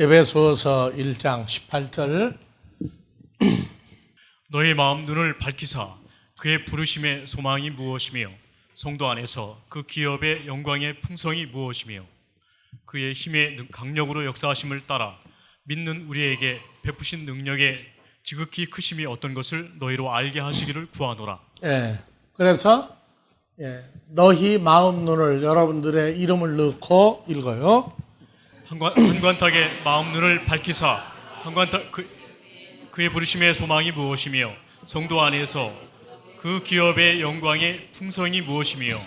에베소서 1장 18절. 너의 마음 눈을 밝히사 그의 부르심의 소망이 무엇이며 성도 안에서 그 기업의 영광의 풍성이 무엇이며 그의 힘의 강력으로 역사하심을 따라 믿는 우리에게 베푸신 능력의 지극히 크심이 어떤 것을 너희로 알게 하시기를 구하노라. 그래서 너희 마음 눈을 여러분들의 이름을 넣고 읽어요. 한관탁의 마음 눈을 밝히사 그의 부르심의 소망이 무엇이며 성도 안에서 그 기업의 영광의 풍성이 무엇이며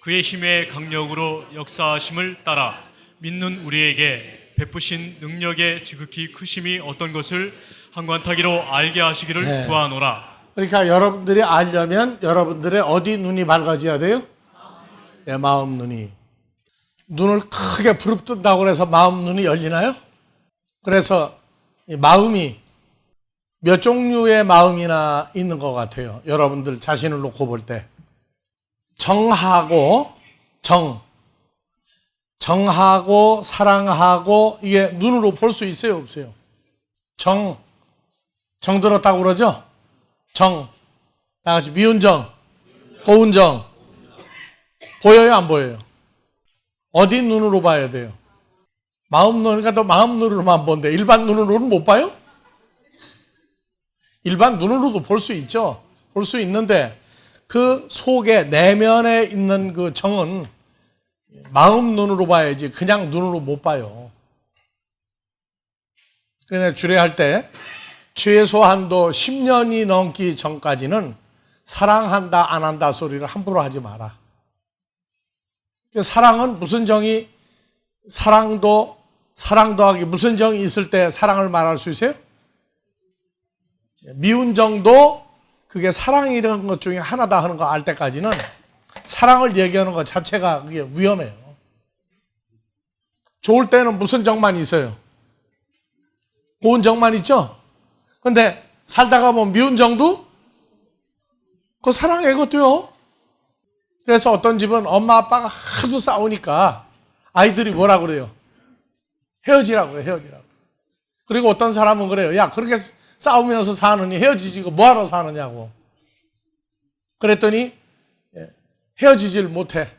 그의 힘의 강력으로 역사하심을 따라 믿는 우리에게 베푸신 능력의 지극히 크심이 어떤 것을 한관타기로 알게 하시기를 구하노라. 그러니까 여러분들이 알려면 여러분들의 어디 눈이 밝아져야 돼요? 마음 눈이. 눈을 크게 부릅뜬다고 해서 마음 눈이 열리나요? 그래서 이 마음이 몇 종류의 마음이나 있는 것 같아요. 여러분들 자신을 놓고 볼 때. 정하고 정하고 사랑하고 이게 눈으로 볼 수 있어요, 없어요? 정 들었다고 그러죠? 다 같이 미운 정, 고운 정. 보여요, 안 보여요? 어디 눈으로 봐야 돼요? 마음 눈, 그러니까 또 마음 눈으로만 본대. 일반 눈으로는 못 봐요? 일반 눈으로도 볼 수 있죠. 볼 수 있는데 그 속에 내면에 있는 그 정은 마음 눈으로 봐야지 그냥 눈으로 못 봐요. 그러니까 주례할 때 최소한도 10년이 넘기 전까지는 사랑한다 안 한다 소리를 함부로 하지 마라. 사랑은 무슨 정이, 사랑도 하기 무슨 정이 있을 때 사랑을 말할 수 있어요? 미운 정도 그게 사랑이라는 것 중에 하나다 하는 거 알 때까지는 사랑을 얘기하는 것 자체가 그게 위험해요. 좋을 때는 무슨 정만 있어요? 고운 정만 있죠? 근데 살다가 보면 미운 정도? 그거 사랑해, 그것도요. 그래서 어떤 집은 엄마 아빠가 하도 싸우니까 아이들이 뭐라 그래요? 헤어지라고 그래요, 헤어지라고. 그리고 어떤 사람은 그래요. 야, 그렇게 싸우면서 사느니 헤어지지, 이거 뭐하러 사느냐고. 그랬더니 헤어지질 못해.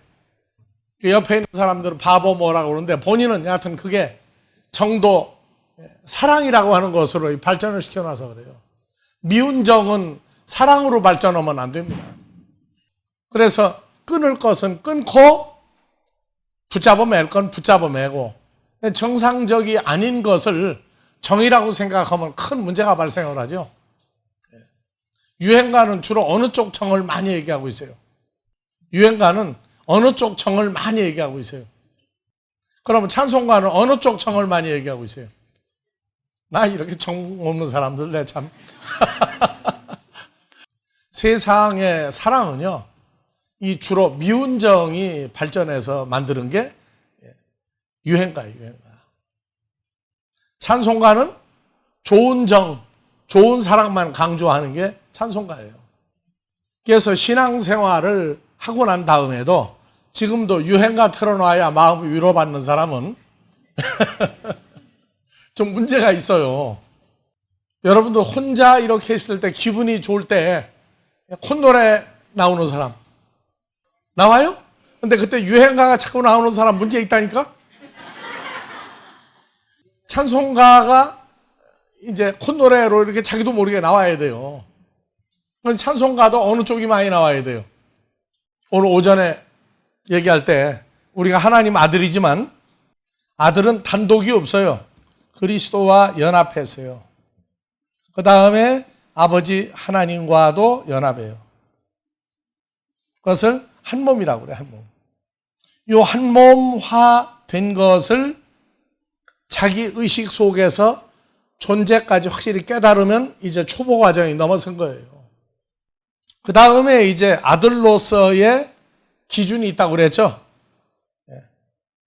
옆에 있는 사람들은 바보 뭐라고 그러는데 본인은 여하튼 그게 정도, 사랑이라고 하는 것으로 발전을 시켜놔서 그래요. 미운 정은 사랑으로 발전하면 안 됩니다. 그래서 끊을 것은 끊고 붙잡아 맬 건 붙잡아 매고 정상적이 아닌 것을 정이라고 생각하면 큰 문제가 발생을 하죠. 유행가는 주로 어느 쪽 정을 많이 얘기하고 있어요? 유행가는 어느 쪽 정을 많이 얘기하고 있어요? 그러면 찬송가는 어느 쪽 정을 많이 얘기하고 있어요? 나 이렇게 정 없는 사람들 내 참. 세상의 사랑은요, 이 주로 미운 정이 발전해서 만드는 게 유행가예요, 유행가. 찬송가는 좋은 정, 좋은 사랑만 강조하는 게 찬송가예요. 그래서 신앙생활을 하고 난 다음에도 지금도 유행가 틀어놔야 마음이 위로받는 사람은 좀 문제가 있어요. 여러분도 혼자 이렇게 있을 때 기분이 좋을 때 콧노래 나오는 사람 나와요? 근데 그때 유행가가 자꾸 나오는 사람 문제 있다니까? 찬송가가 이제 콧노래로 이렇게 자기도 모르게 나와야 돼요. 찬송가도 어느 쪽이 많이 나와야 돼요. 오늘 오전에 얘기할 때 우리가 하나님 아들이지만 아들은 단독이 없어요. 그리스도와 연합했어요. 그 다음에 아버지 하나님과도 연합해요. 그것을 한 몸이라고 그래요, 한 몸. 이 한 몸화 된 것을 자기 의식 속에서 존재까지 확실히 깨달으면 이제 초보 과정이 넘어선 거예요. 그 다음에 이제 아들로서의 기준이 있다고 그랬죠?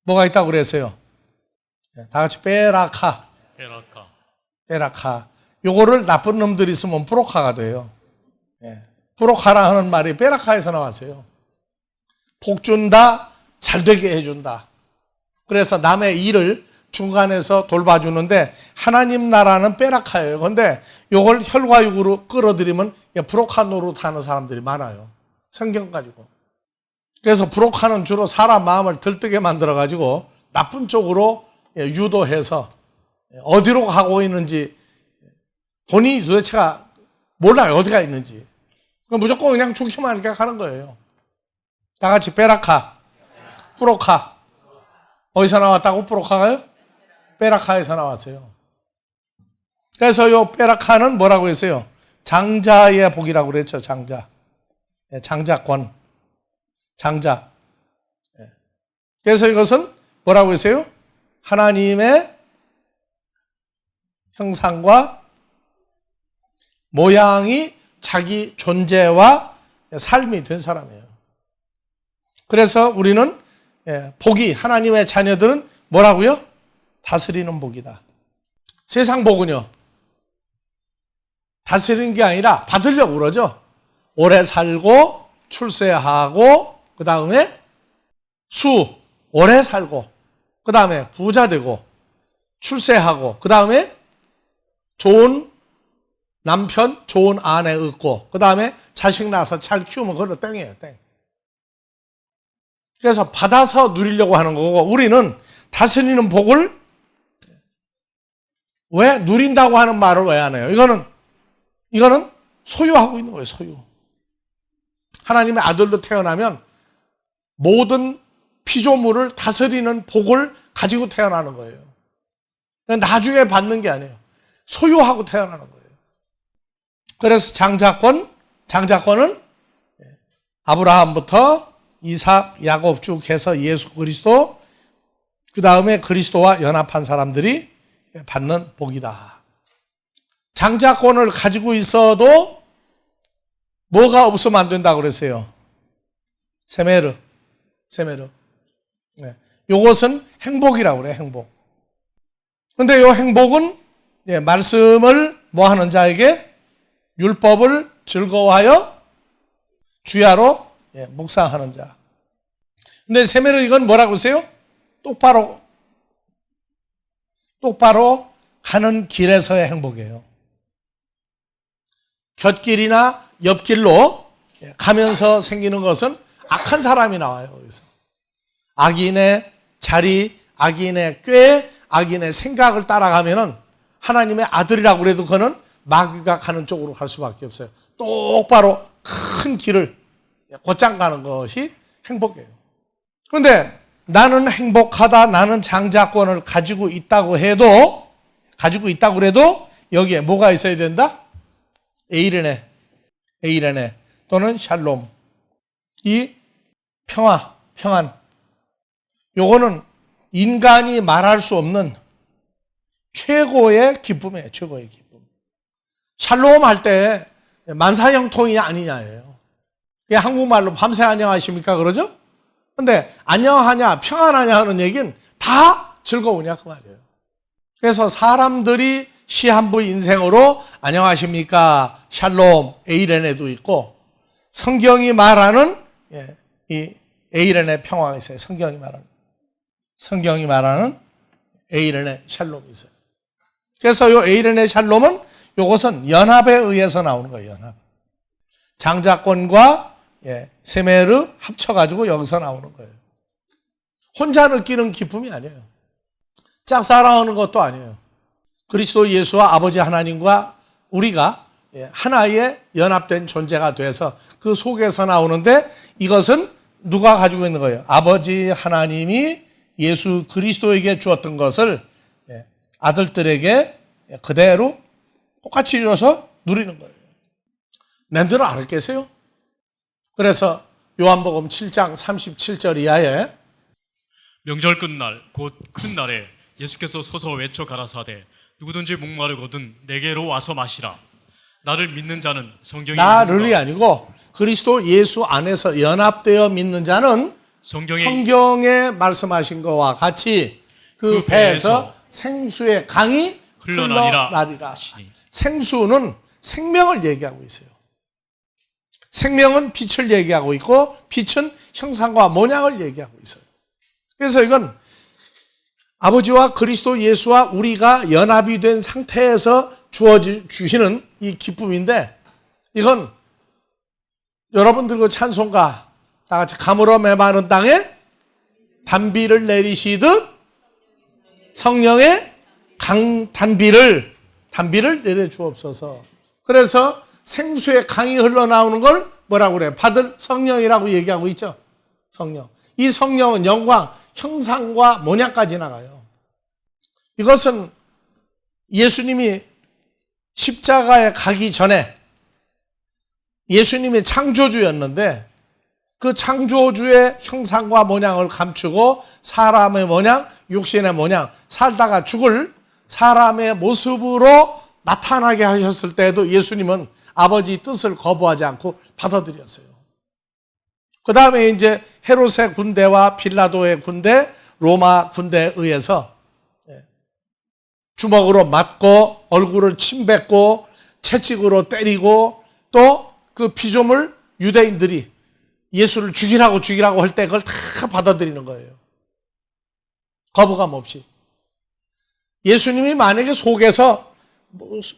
뭐가 있다고 그랬어요? 다 같이 베라카. 요거를 나쁜 놈들이 쓰면 브로카가 돼요. 브로카라 하는 말이 베라카에서 나왔어요. 복 준다, 잘 되게 해준다. 그래서 남의 일을 중간에서 돌봐주는데 하나님 나라는 베라카예요. 그런데 이걸 혈과육으로 끌어들이면 브로카 노릇하는 사람들이 많아요. 성경 가지고. 그래서 브로카는 주로 사람 마음을 들뜨게 만들어가지고 나쁜 쪽으로 유도해서 어디로 가고 있는지 본인이 도대체가 몰라요. 어디가 있는지. 무조건 그냥 좋기만 하니까 가는 거예요. 다 같이 베라카, 브로카. 어디서 나왔다고 브로카가요? 베라카에서 나왔어요. 그래서 이 베라카는 뭐라고 했어요? 장자의 복이라고 그랬죠. 장자. 장자권. 장자. 그래서 이것은 뭐라고 했어요? 하나님의 형상과 모양이 자기 존재와 삶이 된 사람이에요. 그래서 우리는 복이, 하나님의 자녀들은 뭐라고요? 다스리는 복이다. 세상 복은요, 다스리는 게 아니라 받으려고 그러죠. 오래 살고 출세하고 그 다음에 오래 살고 그 다음에 부자 되고 출세하고 그 다음에 좋은 남편, 좋은 아내 얻고 그 다음에 자식 낳아서 잘 키우면 그걸로 땡이에요. 땡. 그래서 받아서 누리려고 하는 거고, 우리는 다스리는 복을 왜 누린다고 하는 말을 왜 안 해요? 이거는 소유하고 있는 거예요. 소유. 하나님의 아들로 태어나면 모든 피조물을 다스리는 복을 가지고 태어나는 거예요. 나중에 받는 게 아니에요. 소유하고 태어나는 거예요. 그래서 장자권은 아브라함부터 이삭, 야곱 쭉 해서 예수 그리스도, 그 다음에 그리스도와 연합한 사람들이 받는 복이다. 장자권을 가지고 있어도 뭐가 없으면 안 된다고 그랬어요? 세메르. 요것은 행복이라고 그래요. 행복. 근데 요 행복은 말씀을 뭐 하는 자에게 율법을 즐거워하여 주야로 묵상하는 자. 근데 세메르 이건 뭐라고 했어요? 똑바로 가는 길에서의 행복이에요. 곁길이나 옆길로 가면서 생기는 것은 악한 사람이 나와요. 여기서 악인의 자리, 악인의 꾀, 악인의 생각을 따라가면은 하나님의 아들이라고 그래도 그는 마귀가 가는 쪽으로 갈 수밖에 없어요. 똑바로 큰 길을 곧장 가는 것이 행복이에요. 그런데 나는 행복하다, 나는 장자권을 가지고 있다고 그래도 여기에 뭐가 있어야 된다? 에이레네 또는 샬롬. 이 평안. 요거는 인간이 말할 수 없는 최고의 기쁨이에요. 최고의 기쁨. 샬롬 할 때 만사형통이 아니냐예요. 한국말로 밤새 안녕하십니까 그러죠? 근데 안녕하냐 평안하냐 하는 얘기는 다 즐거우냐 그 말이에요. 그래서 사람들이 시한부 인생으로 안녕하십니까 샬롬 에이렌에도 있고, 성경이 말하는 이 에이렌의 평화가 있어요. 성경이 말하는 에이렌의 샬롬이 있어요. 그래서 이 에이렌의 샬롬은 이것은 연합에 의해서 나오는 거예요. 연합. 장자권과 세메르 합쳐가지고 여기서 나오는 거예요. 혼자 느끼는 기쁨이 아니에요. 짝사랑하는 것도 아니에요. 그리스도 예수와 아버지 하나님과 우리가 하나의 연합된 존재가 돼서 그 속에서 나오는데, 이것은 누가 가지고 있는 거예요? 아버지 하나님이 예수 그리스도에게 주었던 것을 아들들에게 그대로 똑같이 줘서 누리는 거예요. 낸들은 알았겠어요? 그래서 요한복음 7장 37절 이하에 명절 끝날 곧 큰 날에 예수께서 서서 외쳐 가라사대 누구든지 목마르거든 내게로 와서 마시라. 나를 믿는 자는 나를이 아니고 그리스도 예수 안에서 연합되어 믿는 자는 성경에 말씀하신 것과 같이 그 배에서 생수의 강이 흘러나리라. 생수는 생명을 얘기하고 있어요. 생명은 빛을 얘기하고 있고, 빛은 형상과 모양을 얘기하고 있어요. 그래서 이건 아버지와 그리스도 예수와 우리가 연합이 된 상태에서 주시는 이 기쁨인데, 이건 여러분들과 찬송가 다 같이 가물어 메마른 땅에 단비를 내리시듯 성령의 단비를 내려주옵소서. 그래서 생수의 강이 흘러나오는 걸 뭐라고 그래요? 받을 성령이라고 얘기하고 있죠. 성령. 이 성령은 영광, 형상과 모양까지 나가요. 이것은 예수님이 십자가에 가기 전에 예수님이 창조주였는데 그 창조주의 형상과 모양을 감추고 사람의 모양, 육신의 모양, 살다가 죽을 사람의 모습으로 나타나게 하셨을 때에도 예수님은 아버지 뜻을 거부하지 않고 받아들였어요. 그 다음에 이제 헤롯의 군대와 빌라도의 군대, 로마 군대에 의해서 주먹으로 맞고 얼굴을 침뱉고 채찍으로 때리고 또 그 피조물 유대인들이 예수를 죽이라고 할 때 그걸 다 받아들이는 거예요. 거부감 없이. 예수님이 만약에 속에서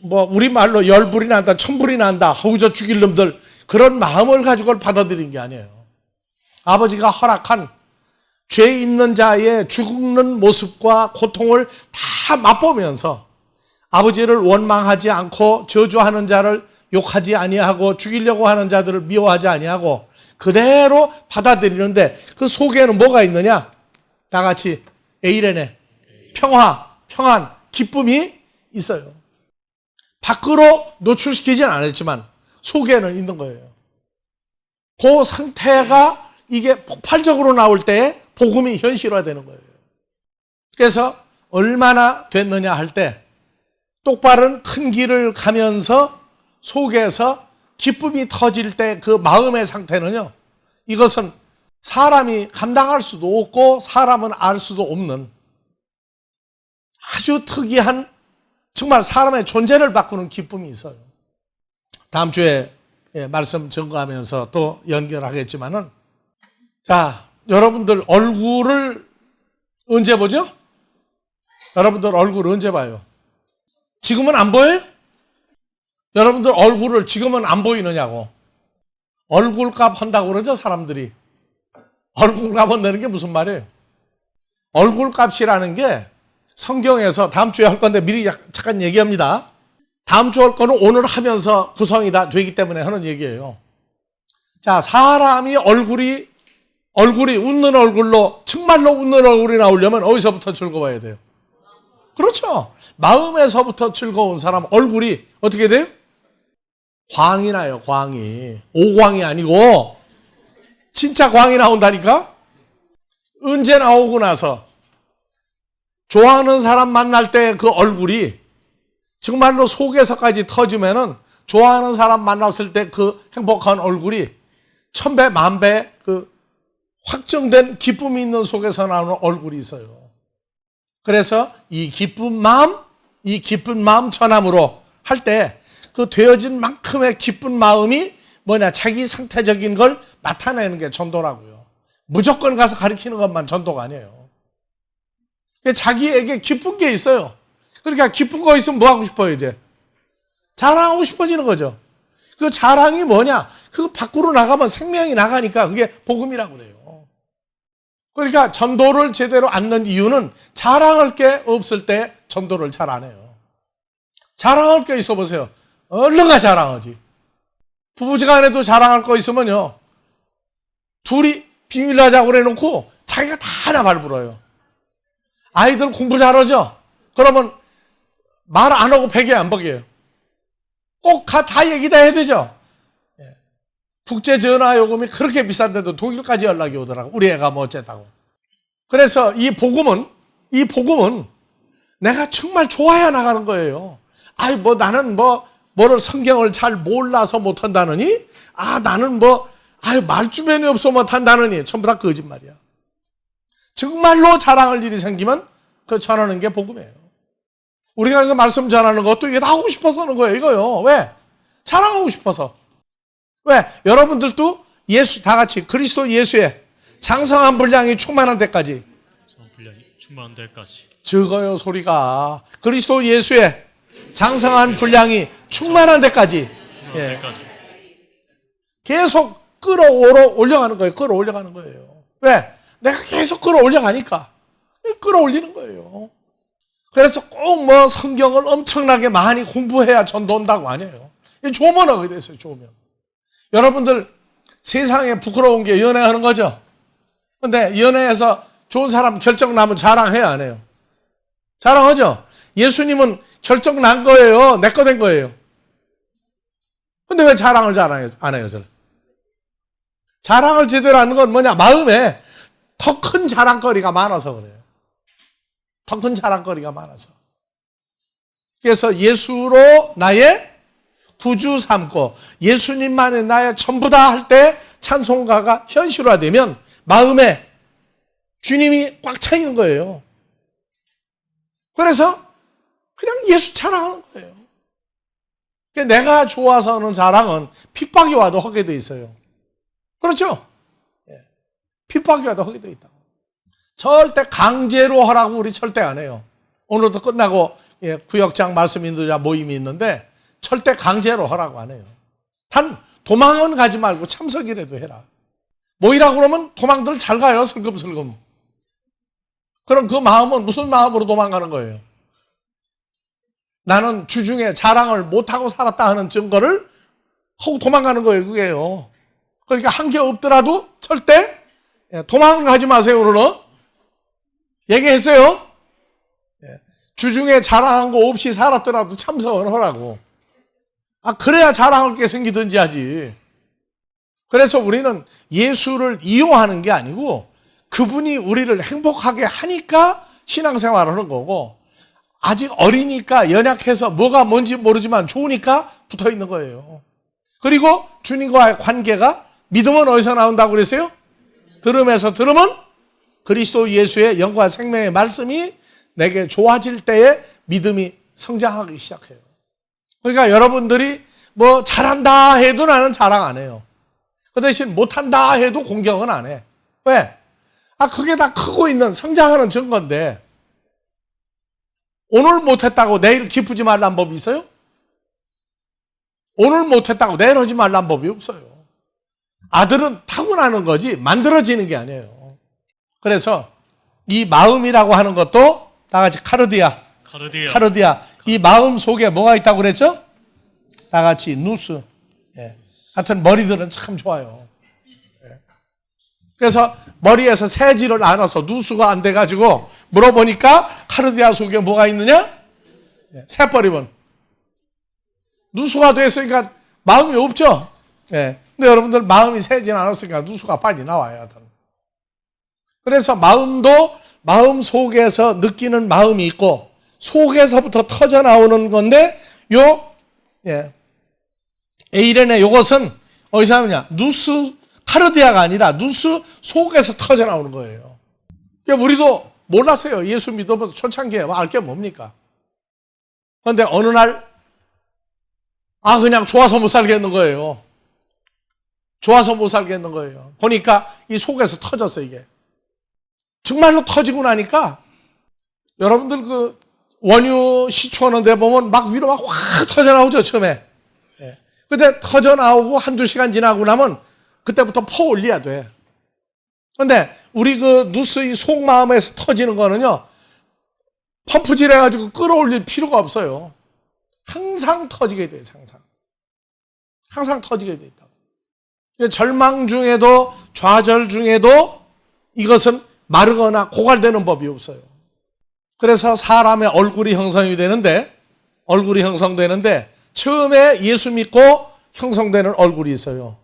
우리말로 열불이 난다, 천불이 난다, 허우저 죽일 놈들, 그런 마음을 가지고 받아들인 게 아니에요. 아버지가 허락한 죄 있는 자의 죽는 모습과 고통을 다 맛보면서 아버지를 원망하지 않고 저주하는 자를 욕하지 아니하고 죽이려고 하는 자들을 미워하지 아니하고 그대로 받아들이는데 그 속에는 뭐가 있느냐? 다 같이 에이레네, 평안, 기쁨이 있어요. 밖으로 노출시키진 않았지만 속에는 있는 거예요. 그 상태가 이게 폭발적으로 나올 때 복음이 현실화되는 거예요. 그래서 얼마나 됐느냐 할 때 똑바른 큰 길을 가면서 속에서 기쁨이 터질 때 그 마음의 상태는요, 이것은 사람이 감당할 수도 없고 사람은 알 수도 없는 아주 특이한 정말 사람의 존재를 바꾸는 기쁨이 있어요. 다음 주에 말씀 증거하면서 또 연결하겠지만은, 자, 여러분들 얼굴을 언제 보죠? 여러분들 얼굴 언제 봐요? 지금은 안 보여요? 여러분들 얼굴을 지금은 안 보이느냐고. 얼굴값 한다고 그러죠, 사람들이. 얼굴값 한다는 게 무슨 말이에요? 얼굴값이라는 게 성경에서 다음 주에 할 건데 미리 잠깐 얘기합니다. 다음 주 할 거는 오늘 하면서 구성이 다 되기 때문에 하는 얘기예요. 자, 사람이 얼굴이 웃는 얼굴로, 정말로 웃는 얼굴이 나오려면 어디서부터 즐거워야 돼요? 그렇죠. 마음에서부터 즐거운 사람 얼굴이 어떻게 돼요? 광이 나요, 광이. 오광이 아니고 진짜 광이 나온다니까? 언제 나오고 나서 좋아하는 사람 만날 때 그 얼굴이 정말로 속에서까지 터지면은 좋아하는 사람 만났을 때 그 행복한 얼굴이 1000배, 10,000배 그 확정된 기쁨이 있는 속에서 나오는 얼굴이 있어요. 그래서 이 기쁜 마음 전함으로 할 때 그 되어진 만큼의 기쁜 마음이 뭐냐, 자기 상태적인 걸 나타내는 게 전도라고요. 무조건 가서 가르치는 것만 전도가 아니에요. 자기에게 기쁜 게 있어요. 그러니까 기쁜 거 있으면 뭐 하고 싶어요, 이제? 자랑하고 싶어지는 거죠. 그 자랑이 뭐냐? 그 밖으로 나가면 생명이 나가니까 그게 복음이라고 그래요. 그러니까 전도를 제대로 않는 이유는 자랑할 게 없을 때 전도를 잘 안 해요. 자랑할 게 있어 보세요. 얼른 가 자랑하지. 부부지간에도 자랑할 거 있으면요, 둘이 비밀 하자고 그래놓고 자기가 다 하나 발불어요. 아이들 공부 잘하죠? 그러면 말 안 하고 베개 안 먹여요. 꼭 다 얘기 다 해야 되죠? 국제 전화 요금이 그렇게 비싼데도 독일까지 연락이 오더라고. 우리 애가 뭐 어쨌다고. 그래서 이 복음은 내가 정말 좋아야 나가는 거예요. 아이, 나는 뭐를 성경을 잘 몰라서 못한다느니? 나는 말주변이 없어 못한다느니? 전부 다 거짓말이야. 정말로 자랑할 일이 생기면 그 전하는 게 복음이에요. 우리가 그 말씀 전하는 것도 이게 다 하고 싶어서 하는 거예요, 이거요. 왜? 자랑하고 싶어서. 왜? 여러분들도 다 같이 그리스도 예수의 장성한 분량이 충만한 데까지 충만한 데까지. 적어요 소리가. 그리스도 예수의 장성한 분량이 충만한 데까지. 예. 계속 끌어올려가는 거예요. 끌어올려가는 거예요. 왜? 내가 계속 끌어올려가니까. 끌어올리는 거예요. 그래서 꼭 뭐 성경을 엄청나게 많이 공부해야 전도 온다고 아니에요. 조문하게 됐어요. 조문. 여러분들 세상에 부끄러운 게 연애하는 거죠. 근데 연애에서 좋은 사람 결정 나면 자랑해요, 안 해요? 자랑하죠. 예수님은 결정 난 거예요. 내 거 된 거예요. 근데 왜 자랑을 안 해요, 저는? 자랑을 제대로 하는 건 뭐냐? 마음에 더 큰 자랑거리가 많아서 그래요. 더 큰 자랑거리가 많아서. 그래서 예수로 나의 구주 삼고 예수님만이 나의 전부다 할 때 찬송가가 현실화되면 마음에 주님이 꽉 차 있는 거예요. 그래서 그냥 예수 자랑하는 거예요. 내가 좋아서 하는 자랑은 핍박이 와도 하게 돼 있어요. 그렇죠? 핍박이 와도 하게 돼 있다. 절대 강제로 하라고 우리 절대 안 해요. 오늘도 끝나고 구역장 말씀 인도자 모임이 있는데 절대 강제로 하라고 안 해요. 단 도망은 가지 말고 참석이라도 해라. 모이라고 그러면 도망들 잘 가요. 슬금슬금. 그럼 그 마음은 무슨 마음으로 도망가는 거예요? 나는 주중에 자랑을 못하고 살았다 하는 증거를 하고 도망가는 거예요. 그게요. 그러니까 한 게 없더라도 절대 도망을 가지 마세요. 오늘은 얘기했어요. 주중에 자랑한 거 없이 살았더라도 참석을 하라고. 그래야 자랑할 게 생기든지 하지. 그래서 우리는 예수를 이용하는 게 아니고 그분이 우리를 행복하게 하니까 신앙생활을 하는 거고, 아직 어리니까 연약해서 뭐가 뭔지 모르지만 좋으니까 붙어 있는 거예요. 그리고 주님과의 관계가, 믿음은 어디서 나온다고 그랬어요? 들음에서, 들으면 그리스도 예수의 영과 생명의 말씀이 내게 좋아질 때에 믿음이 성장하기 시작해요. 그러니까 여러분들이 뭐 잘한다 해도 나는 자랑 안 해요. 그 대신 못한다 해도 공격은 안 해. 왜? 그게 다 크고 있는 성장하는 증거인데, 오늘 못했다고 내일 기쁘지 말란 법이 있어요? 오늘 못했다고 내일 하지 말란 법이 없어요. 아들은 타고나는 거지 만들어지는 게 아니에요. 그래서 이 마음이라고 하는 것도 다 같이 카르디아. 이 마음 속에 뭐가 있다고 그랬죠? 다 같이 누스. 하여튼 머리들은 참 좋아요. 그래서 머리에서 새지를 않아서 누수가 안 돼가지고 물어보니까 카르디아 속에 뭐가 있느냐? 새버리면. 누수가 됐으니까 마음이 없죠? 근데 여러분들 마음이 새지는 않았으니까 누수가 빨리 나와요. 하여튼. 그래서 마음도 마음 속에서 느끼는 마음이 있고 속에서부터 터져 나오는 건데, 에이렌의 요것은 어디서 나오냐? 누스, 카르디아가 아니라 누스 속에서 터져 나오는 거예요. 그러니까 우리도 몰랐어요. 예수 믿어보면 초창기에 알 게 뭡니까? 그런데 어느 날, 그냥 좋아서 못 살겠는 거예요. 좋아서 못 살겠는 거예요. 보니까 이 속에서 터졌어, 이게. 정말로 터지고 나니까, 여러분들 그 원유 시추하는 데 보면 막 위로 막 확 터져 나오죠, 처음에. 근데 터져 나오고 한두 시간 지나고 나면 그때부터 퍼 올려야 돼. 근데 우리 그 누스의 속마음에서 터지는 거는요, 펌프질 해가지고 끌어올릴 필요가 없어요. 항상 터지게 돼요, 항상. 항상 터지게 돼 있다고. 절망 중에도, 좌절 중에도 이것은 마르거나 고갈되는 법이 없어요. 그래서 사람의 얼굴이 형성되는데 처음에 예수 믿고 형성되는 얼굴이 있어요.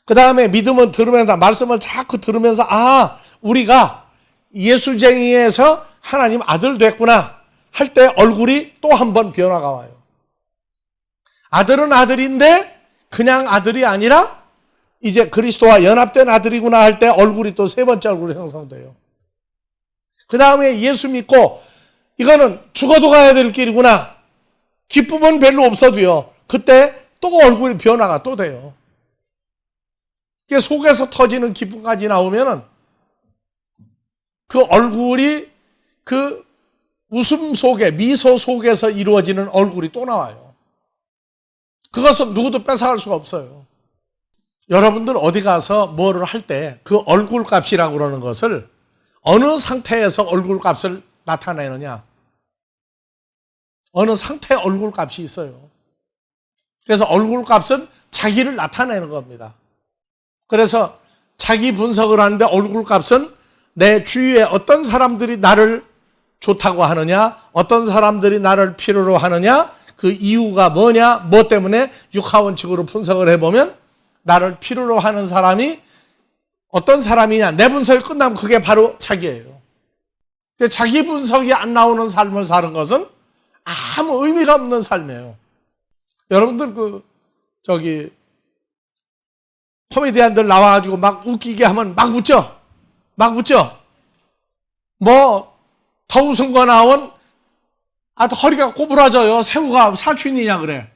그 다음에 믿음은 들으면서, 말씀을 자꾸 들으면서, 우리가 예수쟁이에서 하나님 아들 됐구나 할 때 얼굴이 또 한 번 변화가 와요. 아들은 아들인데 그냥 아들이 아니라 이제 그리스도와 연합된 아들이구나 할 때 얼굴이 또 세 번째 얼굴이 형성돼요. 그 다음에 예수 믿고 이거는 죽어도 가야 될 길이구나, 기쁨은 별로 없어도요, 그때 또 얼굴이 변화가 또 돼요. 속에서 터지는 기쁨까지 나오면은 그 얼굴이 그 웃음 속에, 미소 속에서 이루어지는 얼굴이 또 나와요. 그것은 누구도 뺏어갈 수가 없어요. 여러분들 어디 가서 뭐를 할 때 그 얼굴 값이라고 그러는 것을 어느 상태에서 얼굴 값을 나타내느냐. 어느 상태의 얼굴 값이 있어요. 그래서 얼굴 값은 자기를 나타내는 겁니다. 그래서 자기 분석을 하는데 얼굴 값은 내 주위에 어떤 사람들이 나를 좋다고 하느냐, 어떤 사람들이 나를 필요로 하느냐, 그 이유가 뭐냐, 뭐 때문에 육하원칙으로 분석을 해보면 나를 필요로 하는 사람이 어떤 사람이냐, 내 분석이 끝나면 그게 바로 자기예요. 자기 분석이 안 나오는 삶을 사는 것은 아무 의미가 없는 삶이에요. 여러분들 코미디언들 나와가지고 막 웃기게 하면 막 웃죠? 막 웃죠? 더 웃은 거 나온, 허리가 꼬부라져요. 새우가 사촌이냐 그래.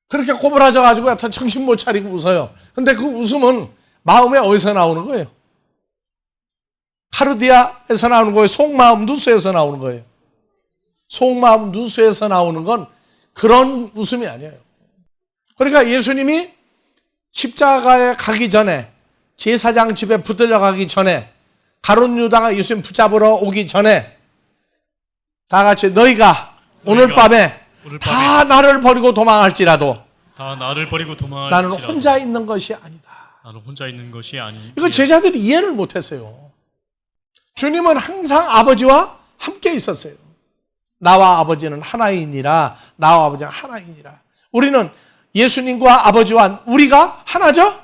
그렇게 꼬부라져가지고 하여튼 정신 못 차리고 웃어요. 근데 그 웃음은 마음에 어디서 나오는 거예요? 카르디아에서 나오는 거예요? 속마음 누수에서 나오는 거예요? 속마음 누수에서 나오는 건 그런 웃음이 아니에요. 그러니까 예수님이 십자가에 가기 전에, 제사장 집에 붙들려 가기 전에, 가룟 유다가 예수님 붙잡으러 오기 전에 다 같이 너희가 오늘 밤에 다 나를 버리고 도망할지라도 나는 혼자 있는 것이 아니다. 나는 혼자 있는 것이 아니. 이거 제자들이 이해를 못했어요. 주님은 항상 아버지와 함께 있었어요. 나와 아버지는 하나이니라. 나와 아버지는 하나이니라. 우리는 예수님과 아버지와 우리가 하나죠?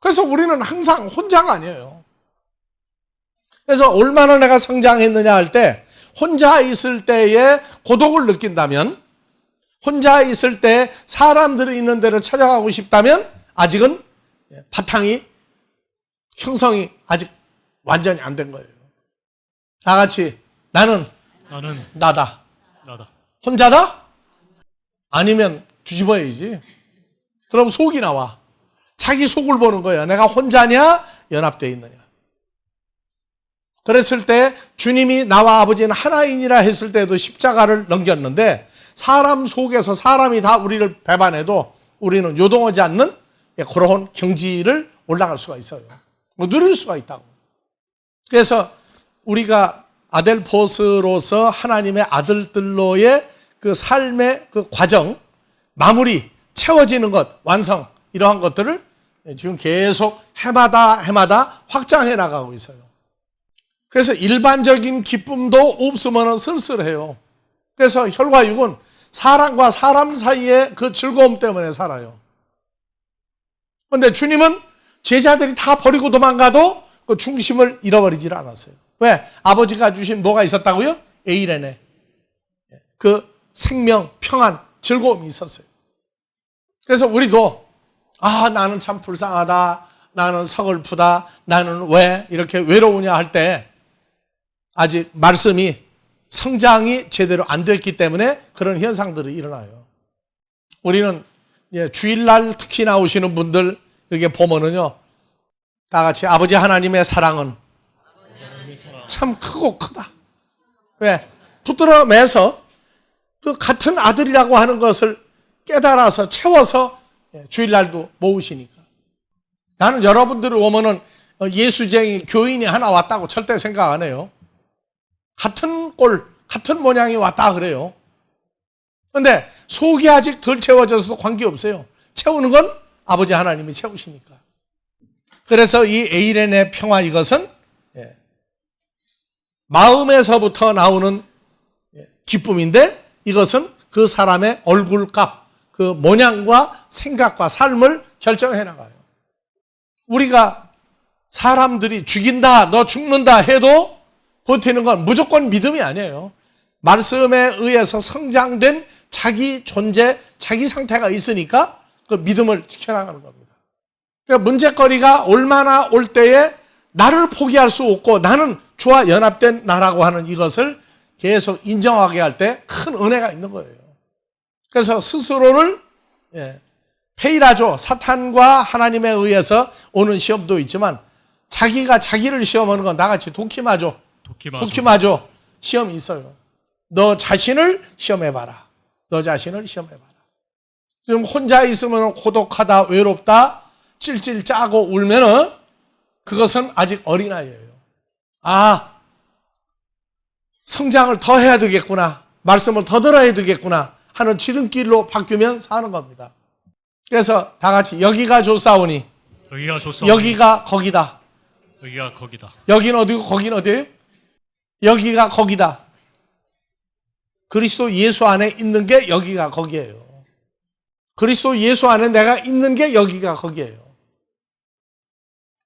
그래서 우리는 항상 혼자가 아니에요. 그래서 얼마나 내가 성장했느냐 할 때, 혼자 있을 때에 고독을 느낀다면, 혼자 있을 때 사람들이 있는 데로 찾아가고 싶다면 아직은 바탕이, 형성이 아직 완전히 안 된 거예요. 다 같이 나는 나다. 혼자다? 아니면 뒤집어야지. 그럼 속이 나와. 자기 속을 보는 거예요. 내가 혼자냐? 연합되어 있느냐? 그랬을 때 주님이 나와 아버지는 하나이니라 했을 때도 십자가를 넘겼는데, 사람 속에서 사람이 다 우리를 배반해도 우리는 요동하지 않는 그런 경지를 올라갈 수가 있어요. 누릴 수가 있다고. 그래서 우리가 아델포스로서 하나님의 아들들로의 그 삶의 그 과정, 마무리, 채워지는 것, 완성, 이러한 것들을 지금 계속 해마다 확장해 나가고 있어요. 그래서 일반적인 기쁨도 없으면 쓸쓸해요. 그래서 혈과 육은 사람과 사람 사이의 그 즐거움 때문에 살아요. 그런데 주님은 제자들이 다 버리고 도망가도 그 중심을 잃어버리질 않았어요. 왜? 아버지가 주신 뭐가 있었다고요? 에이레네. 그 생명, 평안, 즐거움이 있었어요. 그래서 우리도 나는 참 불쌍하다, 나는 서글프다, 나는 왜 이렇게 외로우냐 할 때 아직 말씀이, 성장이 제대로 안 됐기 때문에 그런 현상들이 일어나요. 우리는 주일날 특히 나오시는 분들 이렇게 보면은요, 다 같이 아버지 하나님의 사랑은 참 크고 크다. 왜? 붙들어 매서 그 같은 아들이라고 하는 것을 깨달아서 채워서 주일날도 모으시니까. 나는 여러분들이 오면은 예수쟁이 교인이 하나 왔다고 절대 생각 안 해요. 같은 꼴, 같은 모양이 왔다 그래요. 그런데 속이 아직 덜 채워져서도 관계없어요. 채우는 건 아버지 하나님이 채우시니까. 그래서 이 에이렌의 평화, 이것은 마음에서부터 나오는 기쁨인데, 이것은 그 사람의 얼굴값, 그 모양과 생각과 삶을 결정해 나가요. 우리가 사람들이 죽인다, 너 죽는다 해도 버티는 건 무조건 믿음이 아니에요. 말씀에 의해서 성장된 자기 존재, 자기 상태가 있으니까 그 믿음을 지켜나가는 겁니다. 그러니까 문제거리가 얼마나 올 때에 나를 포기할 수 없고 나는 주와 연합된 나라고 하는 이것을 계속 인정하게 할 때 큰 은혜가 있는 거예요. 그래서 스스로를 페이라조, 사탄과 하나님에 의해서 오는 시험도 있지만 자기가 자기를 시험하는 건 나같이 도끼마죠. 도키마죠. 시험이 있어요. 너 자신을 시험해봐라. 너 자신을 시험해봐라. 지금 혼자 있으면 고독하다, 외롭다, 찔찔 짜고 울면은 그것은 아직 어린아이예요. 아, 성장을 더 해야 되겠구나. 말씀을 더 들어야 되겠구나 하는 지름길로 바뀌면 사는 겁니다. 그래서 다 같이 여기가 좋사오니 여기가 좋사오니 여기가 거기다. 여기가 거기다. 여기는 어디고 거기는 어디예요? 여기가 거기다. 그리스도 예수 안에 있는 게 여기가 거기예요. 그리스도 예수 안에 내가 있는 게 여기가 거기예요.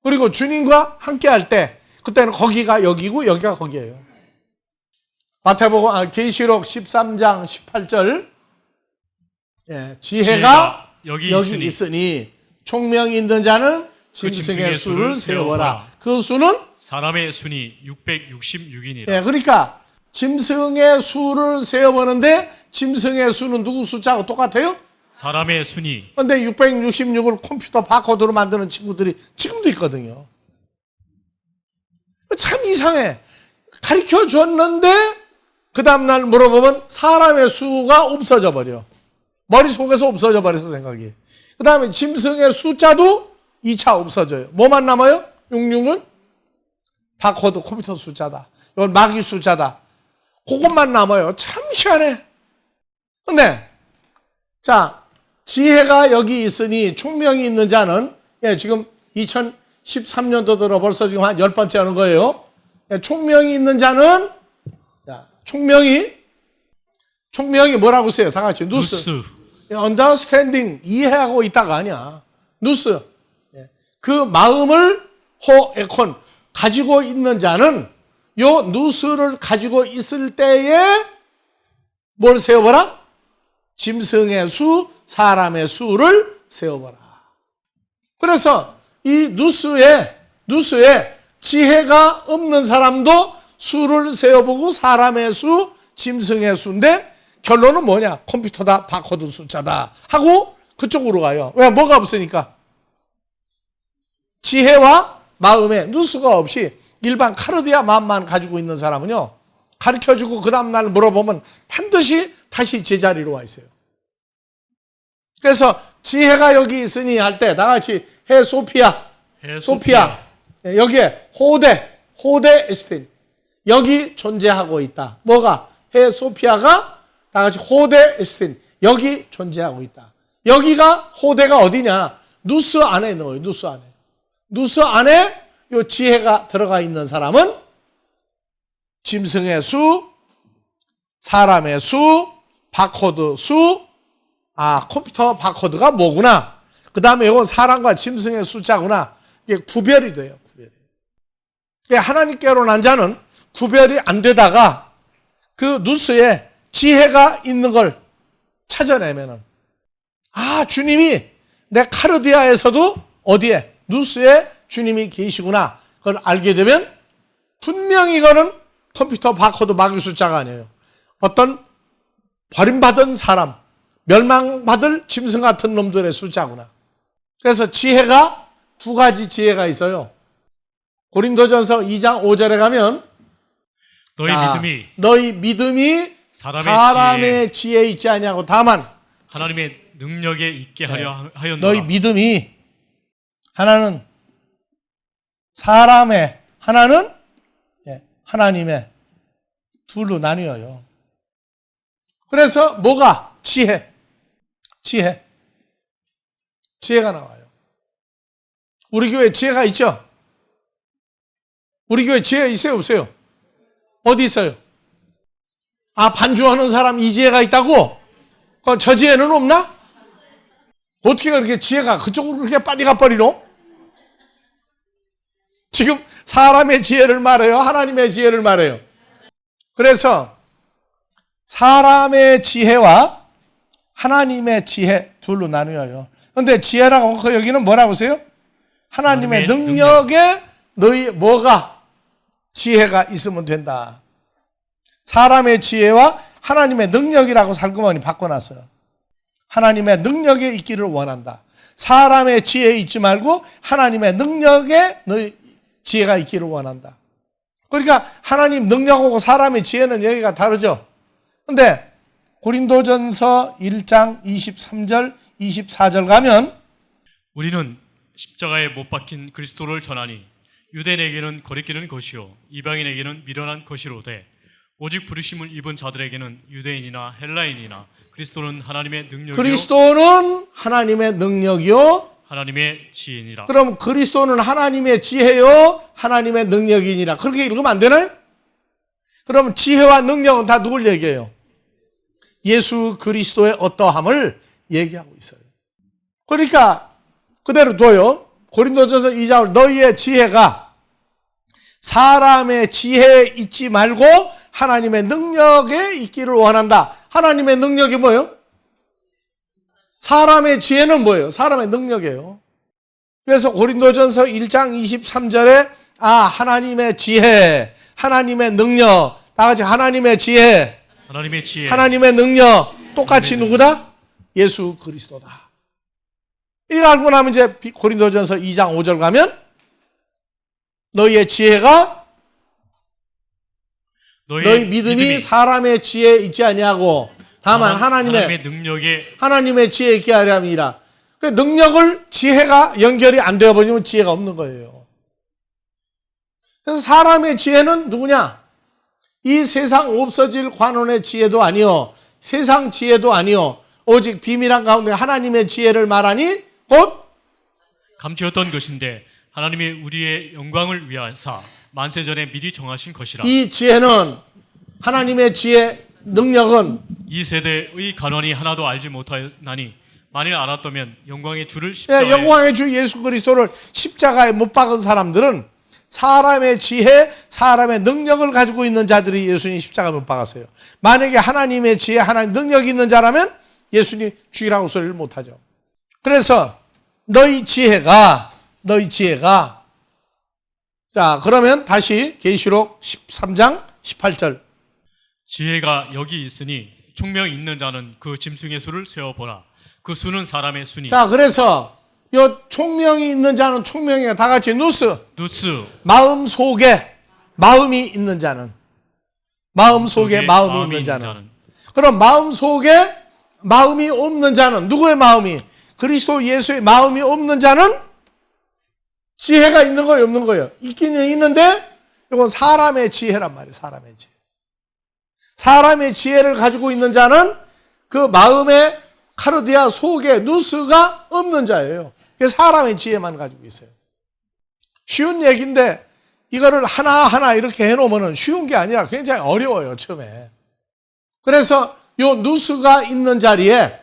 그리고 주님과 함께 할 때 그때는 거기가 여기고 여기가 거기예요. 마태복음 계시록 13장 18절 지혜가 여기 있으니 총명이 있는 자는 짐승의 수를 세어보라. 그 수는 사람의 수니 666이니라. 그러니까 짐승의 수를 세어보는데 짐승의 수는 누구 숫자하고 똑같아요? 사람의 수니. 그런데 666을 컴퓨터 바코드로 만드는 친구들이 지금도 있거든요. 참 이상해. 가르쳐 줬는데 그 다음날 물어보면 사람의 수가 없어져 버려. 머릿속에서 없어져 버려서 생각이. 그 다음에 짐승의 숫자도 2차 없어져요. 뭐만 남아요? 66은 바코드 컴퓨터 숫자다. 이건 마귀 숫자다. 그것만 남아요. 참 희한해. 근데 자, 지혜가 여기 있으니 총명이 있는 자는 지금 2013년도 들어 벌써 지금 한 10번째 하는 거예요. 총명이 있는 자는 총명이 뭐라고 써요? 다 같이 누스. understanding 이해하고 있다가 아니야. 누스. 그 마음을 호에콘 가지고 있는 자는 요 누스를 가지고 있을 때에 뭘 세워보라? 짐승의 수, 사람의 수를 세워보라. 그래서 이 누스에 지혜가 없는 사람도 수를 세어보고 사람의 수, 짐승의 수인데 결론은 뭐냐? 컴퓨터다, 바코드 숫자다 하고 그쪽으로 가요. 왜? 뭐가 없으니까. 지혜와 마음에 누수가 없이 일반 카르디아 마음만 가지고 있는 사람은요, 가르쳐주고 그 다음날 물어보면 반드시 다시 제자리로 와 있어요. 그래서 지혜가 여기 있으니 할 때 다 같이 해 소피아. 여기에 호데 에스틴. 여기 존재하고 있다. 뭐가? 해 소피아가 다 같이 호데 에스틴. 여기 존재하고 있다. 여기가 호데가 어디냐? 누스 안에 넣어요. 누스 안에. 누스 안에 요 지혜가 들어가 있는 사람은 짐승의 수, 사람의 수, 바코드 수, 컴퓨터 바코드가 뭐구나. 그 다음에 이건 사람과 짐승의 숫자구나. 이게 구별이 돼요. 구별이. 하나님께로 난 자는 구별이 안 되다가 그 누스에 지혜가 있는 걸 찾아내면은 주님이 내 카르디아에서도 어디에? 누스에 주님이 계시구나. 그걸 알게 되면 분명히 이거는 컴퓨터 바코드 마귀 숫자가 아니에요. 어떤 버림받은 사람, 멸망받을 짐승 같은 놈들의 숫자구나. 그래서 지혜가 두 가지 지혜가 있어요. 고린도전서 2장 5절에 가면 너희 믿음이 사람의 지혜에 있지 아니하고 다만 하나님의 능력에 있게 하려 하였노라. 너희 믿음이 하나는 사람의, 하나는 하나님의 둘로 나뉘어요. 그래서 뭐가? 지혜가 나와요. 우리 교회 지혜가 있죠? 우리 교회 지혜 있어요, 없어요? 어디 있어요? 반주하는 사람 이 지혜가 있다고? 저 지혜는 없나? 어떻게 그렇게 지혜가 그쪽으로 그렇게 빨리 가버리노? 지금 사람의 지혜를 말해요? 하나님의 지혜를 말해요? 그래서 사람의 지혜와 하나님의 지혜 둘로 나뉘어요. 그런데 지혜라고 여기는 뭐라고 하세요? 하나님의 능력에 너희 뭐가? 지혜가 있으면 된다. 사람의 지혜와 하나님의 능력이라고 살구머니 바꿔놨어요. 하나님의 능력에 있기를 원한다. 사람의 지혜에 있지 말고 하나님의 능력에 너희 지혜가 있기를 원한다. 그러니까 하나님 능력하고 사람의 지혜는 여기가 다르죠. 근데 고린도전서 1장 23절, 24절 가면 우리는 십자가에 못 박힌 그리스도를 전하니 유대인에게는 거리끼는 것이요 이방인에게는 미련한 것이로되 오직 부르심을 입은 자들에게는 유대인이나 헬라인이나 그리스도는 하나님의 능력이요 그리스도는 하나님의 능력이요. 하나님의 지혜니라. 그럼 그리스도는 하나님의 지혜요, 하나님의 능력이니라. 그렇게 읽으면 안 되나요? 그럼 지혜와 능력은 다 누굴 얘기해요? 예수 그리스도의 어떠함을 얘기하고 있어요. 그러니까 그대로 둬요. 고린도전서 2장 너희의 지혜가 사람의 지혜에 있지 말고 하나님의 능력에 있기를 원한다. 하나님의 능력이 뭐예요? 사람의 지혜는 뭐예요? 사람의 능력이에요. 그래서 고린도전서 1장 23절에 하나님의 지혜, 하나님의 능력, 다 같이 하나님의 지혜, 하나님의 지혜, 하나님의 능력, 똑같이 누구다? 예수 그리스도다. 이거 알고 나면 이제 고린도전서 2장 5절 가면 너희의 지혜가 너희 믿음이 사람의 지혜에 있지 아니하고 다만 하나님의 지혜에 있게 하려 함이라. 그 능력을 지혜가 연결이 안 되어 버리면 지혜가 없는 거예요. 그래서 사람의 지혜는 누구냐? 이 세상 없어질 관원의 지혜도 아니요 세상 지혜도 아니요 오직 비밀한 가운데 하나님의 지혜를 말하니 곧 감추었던 것인데 하나님이 우리의 영광을 위하사 만세전에 미리 정하신 것이라. 이 지혜는 하나님의 지혜 능력은 이 세대의 간원이 하나도 알지 못하였나니 만일 알았다면 영광의 주를 십자가에 영광의 주 예수 그리스도를 십자가에 못 박은 사람들은 사람의 지혜, 사람의 능력을 가지고 있는 자들이 예수님 십자가에 못 박았어요. 만약에 하나님의 지혜, 하나님 능력이 있는 자라면 예수님 주이라고 소리를 못하죠. 그래서 너희 지혜가 자 그러면 다시 계시록 13장 18절 지혜가 여기 있으니 총명 있는 자는 그 짐승의 수를 세어보라. 그 수는 사람의 수니. 자 그래서 요 총명이 있는 자는 총명이야. 다 같이 누스 마음 속에 마음이 있는 자는 마음 속에 마음이 있는 자는 그럼 마음 속에 마음이 없는 자는 누구의 마음이? 그리스도 예수의 마음이 없는 자는 지혜가 있는 거예요, 없는 거예요? 있기는 있는데 이건 사람의 지혜란 말이에요. 사람의 지혜. 사람의 지혜를 가지고 있는 자는 그 마음의 카르디아 속에 누스가 없는 자예요. 사람의 지혜만 가지고 있어요. 쉬운 얘기인데 이거를 하나하나 이렇게 해놓으면 쉬운 게 아니라 굉장히 어려워요, 처음에. 그래서 요 누스가 있는 자리에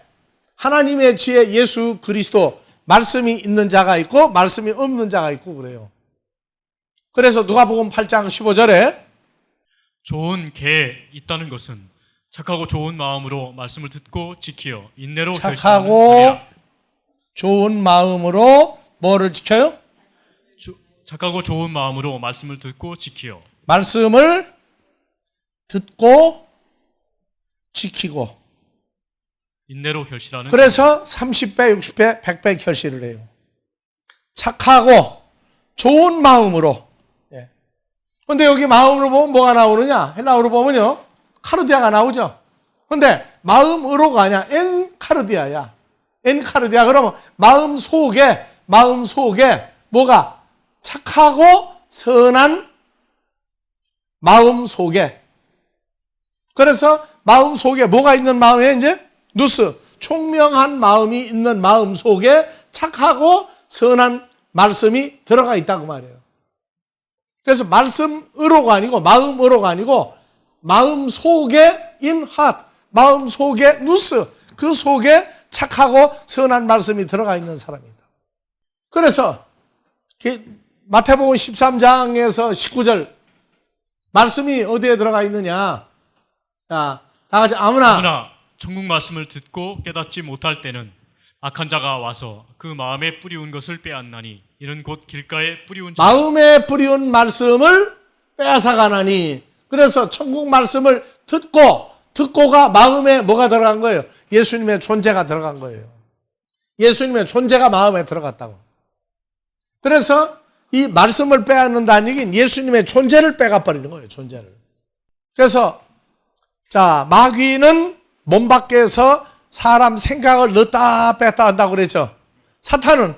하나님의 지혜 예수 그리스도 말씀이 있는 자가 있고 말씀이 없는 자가 있고 그래요. 그래서 누가복음 8장 15절에 좋은 개 있다는 것은 착하고 좋은 마음으로 말씀을 듣고 지키어 인내로 착하고 좋은 마음으로 뭐를 지켜요? 착하고 좋은 마음으로 말씀을 듣고 지키어 말씀을 듣고 지키고 인내로 결실하는 그래서 30배, 60배, 100배 결실을 해요. 착하고 좋은 마음으로. 그런데 여기 마음으로 보면 뭐가 나오느냐? 헬라어로 보면요 카르디아가 나오죠. 그런데 마음으로가 아니야. 엔카르디아야. 엔카르디아. 그러면 마음 속에 뭐가 착하고 선한 마음 속에. 그래서 마음 속에 뭐가 있는 마음에 이제 누스 총명한 마음이 있는 마음 속에 착하고 선한 말씀이 들어가 있다고 말해요. 그래서 말씀으로가 아니고 마음으로가 아니고 마음 속에 in heart, 마음 속에 누스, 그 속에 착하고 선한 말씀이 들어가 있는 사람이다. 그래서 마태복음 13장에서 19절 말씀이 어디에 들어가 있느냐? 자, 다 같이 아무나 천국 말씀을 듣고 깨닫지 못할 때는 악한 자가 와서 그 마음에 뿌리운 것을 빼앗나니 이는 곧 길가에 뿌리운 자. 마음에 뿌리운 말씀을 빼앗아가나니. 그래서 천국 말씀을 듣고가 마음에 뭐가 들어간 거예요? 예수님의 존재가 들어간 거예요. 예수님의 존재가 마음에 들어갔다고. 그래서 이 말씀을 빼앗는다는 얘기는 예수님의 존재를 빼가버리는 거예요. 존재를. 그래서 자, 마귀는 몸 밖에서 사람 생각을 넣었다 뺐다 한다고 그랬죠. 사탄은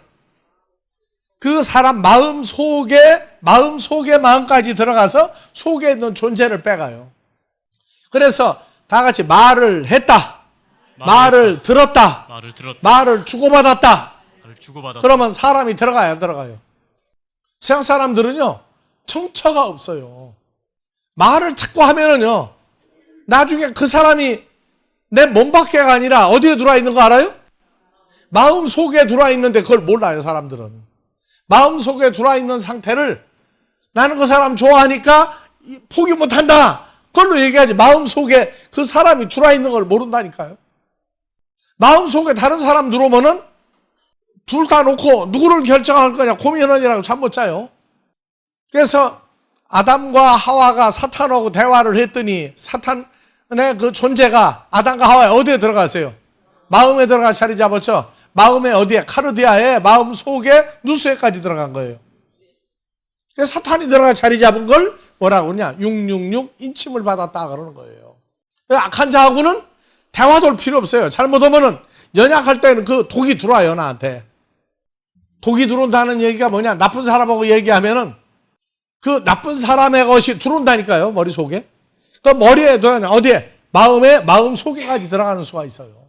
그 사람 마음까지 들어가서 속에 있는 존재를 빼가요. 그래서 다 같이 말을 했다. 말을 들었다. 말을 주고받았다. 그러면 사람이 들어가요, 안 들어가요? 세상 사람들은요, 정처가 없어요. 말을 자꾸 하면은요, 나중에 그 사람이 내 몸 밖에가 아니라 어디에 들어와 있는 거 알아요? 마음 속에 들어와 있는데 그걸 몰라요, 사람들은. 마음 속에 들어와 있는 상태를 나는 그 사람 좋아하니까 포기 못 한다. 그걸로 얘기하지. 마음 속에 그 사람이 들어와 있는 걸 모른다니까요. 마음 속에 다른 사람 들어오면은 둘 다 놓고 누구를 결정할 거냐 고민하느라고 잠 못 자요. 그래서 아담과 하와가 사탄하고 대화를 했더니 사탄의 그 존재가 아담과 하와에 어디에 들어가세요? 마음에 들어가 자리 잡았죠. 마음에 어디에? 카르디아에 마음 속에 누수에까지 들어간 거예요. 그래서 사탄이 들어가 자리 잡은 걸 뭐라고 그러냐? 666 인침을 받았다 그러는 거예요. 악한 자하고는 대화도 할 필요 없어요. 잘못하면은 연약할 때는 그 독이 들어와요, 나한테. 독이 들어온다는 얘기가 뭐냐? 나쁜 사람하고 얘기하면은 그 나쁜 사람의 것이 들어온다니까요, 머릿속에. 그 머리에 들어가냐? 어디에? 마음 속에까지 들어가는 수가 있어요.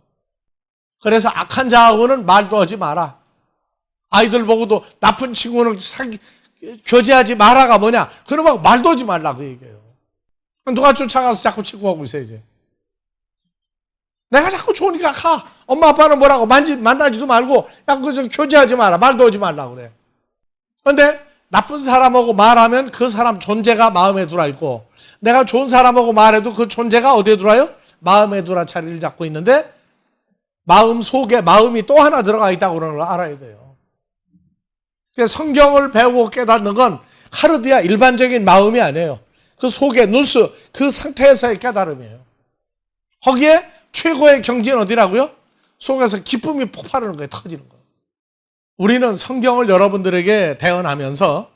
그래서 악한 자하고는 말도 하지 마라. 아이들 보고도 나쁜 친구는 교제하지 마라가 뭐냐? 그놈하고 말도 하지 말라 그 얘기예요. 누가 쫓아가서 자꾸 친구하고 있어요, 이제. 내가 자꾸 좋으니까 가. 엄마 아빠는 뭐라고 만나지도 말고 야 그저 교제하지 마라. 말도 하지 말라 그래. 그런데 나쁜 사람하고 말하면 그 사람 존재가 마음에 들어와 있고 내가 좋은 사람하고 말해도 그 존재가 어디에 들어와요? 마음에 들어와 자리를 잡고 있는데 마음 속에 마음이 또 하나 들어가 있다고 그러는 걸 알아야 돼요. 그래서 성경을 배우고 깨닫는 건 카르디아 일반적인 마음이 아니에요. 그 속에 누스 그 상태에서의 깨달음이에요. 거기에 최고의 경지는 어디라고요? 속에서 기쁨이 폭발하는 거예요. 터지는 거예요. 우리는 성경을 여러분들에게 대언하면서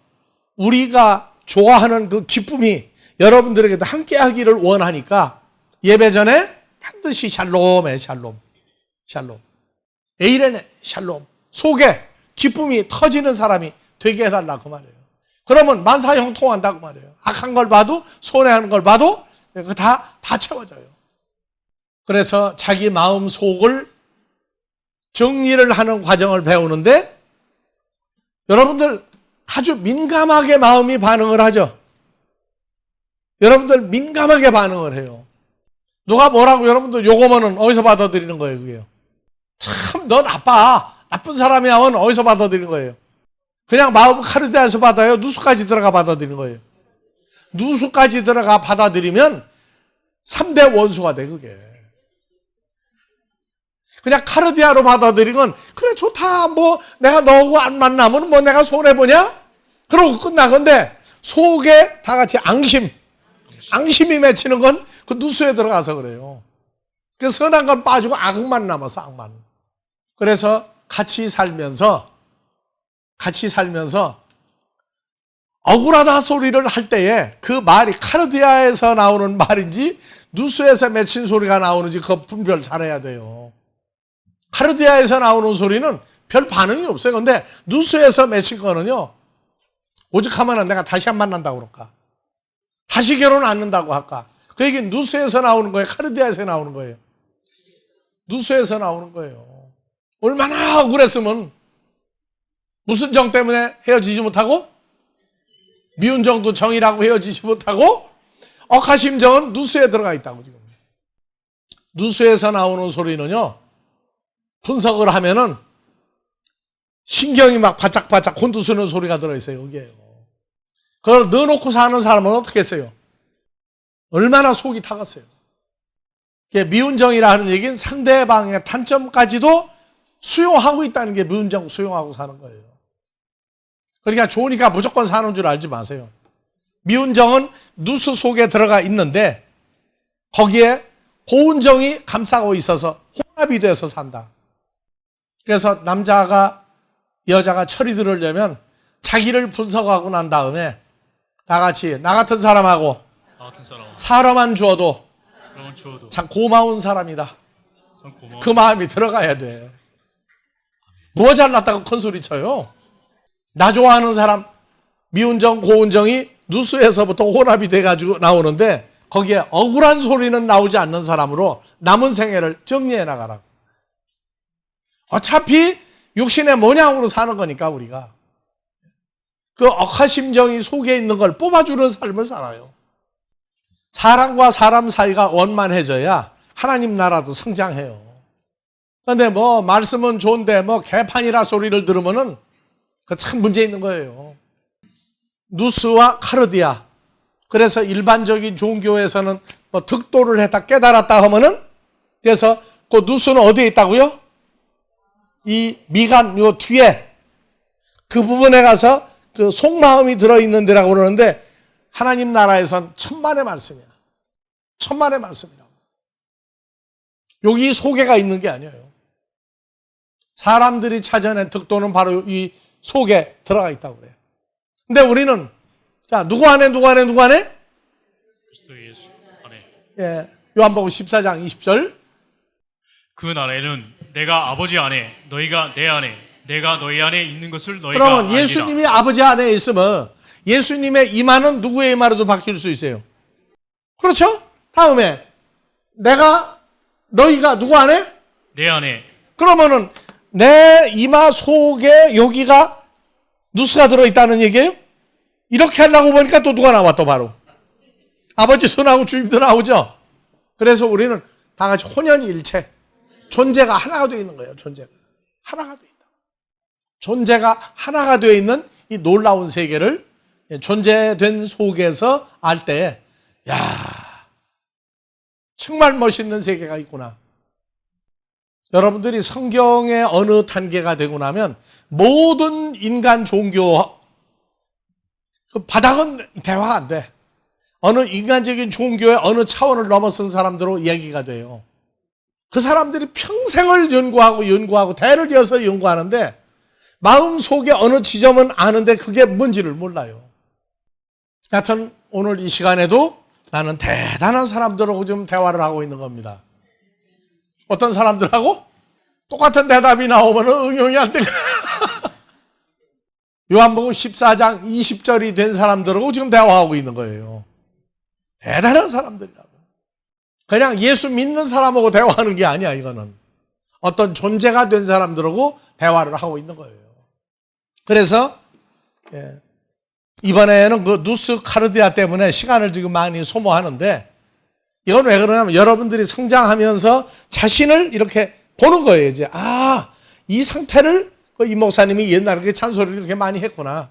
우리가 좋아하는 그 기쁨이 여러분들에게도 함께 하기를 원하니까 예배 전에 반드시 샬롬에 샬롬. 에이레네 샬롬. 속에 기쁨이 터지는 사람이 되게 해달라 그 말이에요. 그러면 만사형통한다고 말이에요. 악한 걸 봐도 손해하는 걸 봐도 다 채워져요. 그래서 자기 마음 속을 정리를 하는 과정을 배우는데 여러분들 아주 민감하게 마음이 반응을 하죠. 여러분들 민감하게 반응을 해요. 누가 뭐라고 여러분들 요거면은 어디서 받아들이는 거예요, 그게요? 참, 너 나쁜 사람이 하면 어디서 받아들이는 거예요? 그냥 마음 카르디아에서 받아요? 누수까지 들어가 받아들이는 거예요? 누수까지 들어가 받아들이면 3대 원수가 돼, 그게. 그냥 카르디아로 받아들이건 그래 좋다 뭐 내가 너하고 안 만나면 뭐 내가 손해보냐? 그러고 끝나. 근데 속에 다 같이 앙심이 맺히는 건 그 누수에 들어가서 그래요. 그래서 선한 건 빠지고 악만 남았어. 악만. 그래서 같이 살면서 억울하다 소리를 할 때에 그 말이 카르디아에서 나오는 말인지 누수에서 맺힌 소리가 나오는지 그 분별 잘해야 돼요. 카르디아에서 나오는 소리는 별 반응이 없어요. 근데 누수에서 맺힌 거는요, 오죽하면 내가 다시 안 만난다고 그럴까? 다시 결혼 안 한다고 할까? 그 얘기는 누수에서 나오는 거예요? 카르디아에서 나오는 거예요? 누수에서 나오는 거예요. 얼마나 억울했으면 무슨 정 때문에 헤어지지 못하고 미운 정도 정이라고 헤어지지 못하고 억하심 정은 누수에 들어가 있다고 지금. 누수에서 나오는 소리는요, 분석을 하면은 신경이 막 바짝바짝 곤두서는 소리가 들어있어요. 여기에요. 그걸 넣어놓고 사는 사람은 어떻게 했어요? 얼마나 속이 타갔어요. 미운 정이라 하는 얘기는 상대방의 단점까지도 수용하고 있다는 게 미운 정 수용하고 사는 거예요. 그러니까 좋으니까 무조건 사는 줄 알지 마세요. 미운 정은 누수 속에 들어가 있는데 거기에 고운 정이 감싸고 있어서 혼합이 돼서 산다. 그래서 남자가 여자가 철이 들으려면 자기를 분석하고 난 다음에 다 같이 나 같은 사람하고 나 같은 사람 사람만 주어도 그런 주어도 참 고마운 사람이다. 참 고마워. 그 마음이 들어가야 돼. 뭐 잘났다고 큰 소리 쳐요. 나 좋아하는 사람 미운정 고운정이 누수에서부터 혼합이 돼가지고 나오는데 거기에 억울한 소리는 나오지 않는 사람으로 남은 생애를 정리해 나가라고. 어차피 육신의 모양으로 사는 거니까 우리가 그 억하심정이 속에 있는 걸 뽑아주는 삶을 살아요. 사람과 사람 사이가 원만해져야 하나님 나라도 성장해요. 그런데 뭐 말씀은 좋은데 뭐 개판이라 소리를 들으면은 그 참 문제 있는 거예요. 누스와 카르디아. 그래서 일반적인 종교에서는 뭐 득도를 했다 깨달았다 하면은 그래서 그 누스는 어디에 있다고요? 이 미간 요 뒤에 그 부분에 가서 그 속마음이 들어있는 데라고 그러는데 하나님 나라에선 천만의 말씀이야. 천만의 말씀이라고. 여기 속에가 있는 게 아니에요. 사람들이 찾아낸 득도는 바로 이 속에 들어가 있다고 그래요. 근데 우리는 자 누구 안에 그리스도 예수 안에 예, 요한복음 14장 20절 그 나라에는 내가 아버지 안에 너희가 내 안에 내가 너희 안에 있는 것을 너희가 그러면 알리라. 예수님이 아버지 안에 있으면 예수님의 이마는 누구의 이마로도 바뀔 수 있어요. 그렇죠? 다음에 너희가 누구 안에? 내 안에 그러면은 내 이마 속에 여기가 누수가 들어있다는 얘기예요? 이렇게 하려고 보니까 또 누가 나와 또 바로 아버지 손하고 주님도 나오죠. 그래서 우리는 다 같이 혼연일체 존재가 하나가 되어 있는 거예요. 존재가 하나가 되어 있다. 존재가 하나가 되어 있는 이 놀라운 세계를 존재된 속에서 알 때 야 정말 멋있는 세계가 있구나. 여러분들이 성경의 어느 단계가 되고 나면 모든 인간 종교 그 바닥은 대화가 안 돼. 어느 인간적인 종교의 어느 차원을 넘어선 사람들로 얘기가 돼요. 그 사람들이 평생을 연구하고 대를 이어서 연구하는데 마음속에 어느 지점은 아는데 그게 뭔지를 몰라요. 하여튼 오늘 이 시간에도 나는 대단한 사람들하고 좀 대화를 하고 있는 겁니다. 어떤 사람들하고? 똑같은 대답이 나오면 응용이 안 되거든. 요한복음 14장 20절이 된 사람들하고 지금 대화하고 있는 거예요. 대단한 사람들이라고. 그냥 예수 믿는 사람하고 대화하는 게 아니야, 이거는. 어떤 존재가 된 사람들하고 대화를 하고 있는 거예요. 그래서, 이번에는 그 누스 카르디아 때문에 시간을 지금 많이 소모하는데, 이건 왜 그러냐면 여러분들이 성장하면서 자신을 이렇게 보는 거예요, 이제. 아, 이 상태를 이 목사님이 옛날에 그렇게 찬소리를 이렇게 많이 했구나.